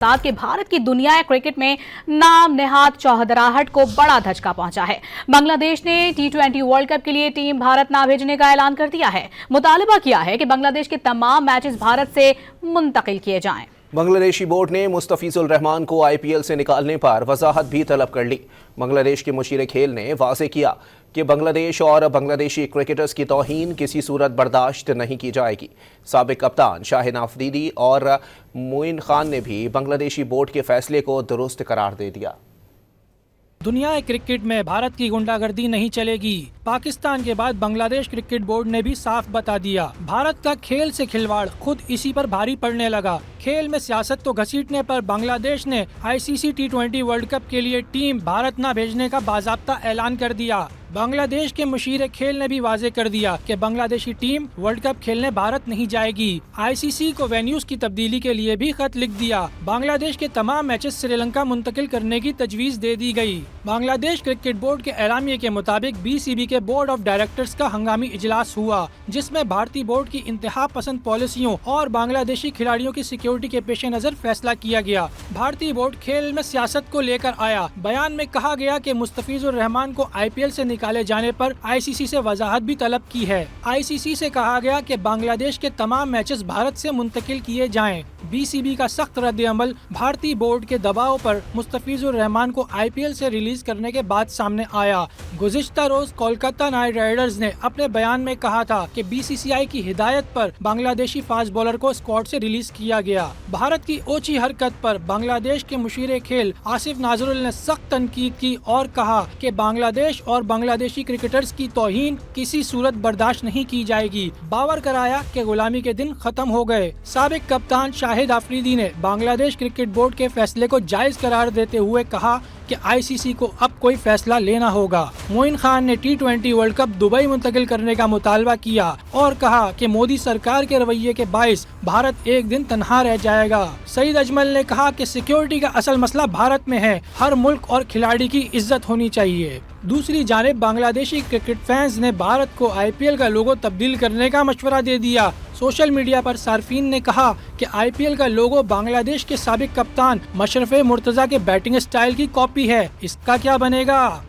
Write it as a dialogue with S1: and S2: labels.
S1: साथ के भारत की दुनिया क्रिकेट में नाम नेहाद चौहदराहट को बड़ा धचका पहुंचा है। बांग्लादेश ने T20 वर्ल्ड कप के लिए टीम भारत ना भेजने का ऐलान कर दिया है। मुतालबा किया है कि बांग्लादेश के तमाम मैचेस भारत से मुंतकिल किए जाएं।
S2: बांग्लादेशी बोर्ड ने मुस्तफिजुर रहमान को IPL से निकालने पर वजाहत भी तलब कर ली। बांग्लादेश के मुशीर खेल ने वाज़ेह किया कि बांग्लादेश और बांग्लादेशी क्रिकेटर्स की तौहीन किसी सूरत बर्दाश्त नहीं की जाएगी। साबिक कप्तान शाहिद आफरीदी और मोइन खान ने भी बांग्लादेशी बोर्ड के फैसले को दुरुस्त करार दे दिया।
S3: दुनिया क्रिकेट में भारत की गुंडागर्दी नहीं चलेगी। पाकिस्तान के बाद बांग्लादेश क्रिकेट बोर्ड ने भी साफ बता दिया, भारत का खेल से खिलवाड़ खुद इसी पर भारी पड़ने लगा। खेल में सियासत तो घसीटने पर बांग्लादेश ने ICC T20 वर्ल्ड कप के लिए टीम भारत न भेजने का बाज़ाब्ता ऐलान कर दिया। बांग्लादेश के मुशीर खेल ने भी वाज़ेह कर दिया कि बांग्लादेशी टीम वर्ल्ड कप खेलने भारत नहीं जाएगी। ICC को वेन्यूज की तब्दीली के लिए भी खत लिख दिया। बांग्लादेश के तमाम मैचेस श्रीलंका मुंतकिल करने की तजवीज़ दे दी गई। बांग्लादेश क्रिकेट बोर्ड के एलामिये के मुताबिक BCB के बोर्ड ऑफ डायरेक्टर्स का हंगामी इजलास हुआ, जिसमें भारतीय बोर्ड की इंतहा पसंद पॉलिसियों और बांग्लादेशी खिलाड़ियों की सिक्योरिटी के पेश नजर फैसला किया गया। भारतीय बोर्ड खेल में सियासत को लेकर आया। बयान में कहा गया कि मुस्तफिजुर रहमान को IPL से निकाले जाने पर ICC से वजाहत भी तलब की है। ICC से कहा गया कि बांग्लादेश के तमाम मैचेस भारत से मुंतकिल किए जाएं। BCB का सख्त रद्द-ए-अमल भारतीय बोर्ड के दबाव पर मुस्तफिजुर रहमान को IPL से रिलीज करने के बाद सामने आया। गुज़िश्ता रोज कोलकाता नाइट राइडर्स ने अपने बयान में कहा था कि BCCI की हिदायत पर बांग्लादेशी फास्ट बॉलर को स्क्वाड से रिलीज किया गया। भारत की ओछी हरकत पर बांग्लादेश के मुशीर खेल आसिफ नाजरुल ने सख्त तनकीद की और कहा कि बांग्लादेश और बांग्लादेशी क्रिकेटर्स की तौहीन किसी सूरत बर्दाश्त नहीं की जाएगी। बावर कराया कि गुलामी के दिन खत्म हो गए। साबिक कप्तान शाहिद आफरीदी ने बांग्लादेश क्रिकेट बोर्ड के फैसले को जायज करार देते हुए कहा कि ICC को अब कोई फैसला लेना होगा। मोइन खान ने T20 वर्ल्ड कप दुबई मुंतकिल करने का मुतालबा किया और कहा कि मोदी सरकार के रवैये के बाइस भारत एक दिन तन्हा रह जाएगा। सईद अजमल ने कहा कि सिक्योरिटी का असल मसला भारत में है, हर मुल्क और खिलाड़ी की इज्जत होनी चाहिए। दूसरी जानिब बांग्लादेशी क्रिकेट फैंस ने भारत को IPL का लोगो तब्दील करने का मशवरा दे दिया। सोशल मीडिया पर सार्फिन ने कहा कि IPL का लोगो बांग्लादेश के साबिक कप्तान मशरफे मुर्तजा के बैटिंग स्टाइल की कॉपी है, इसका क्या बनेगा।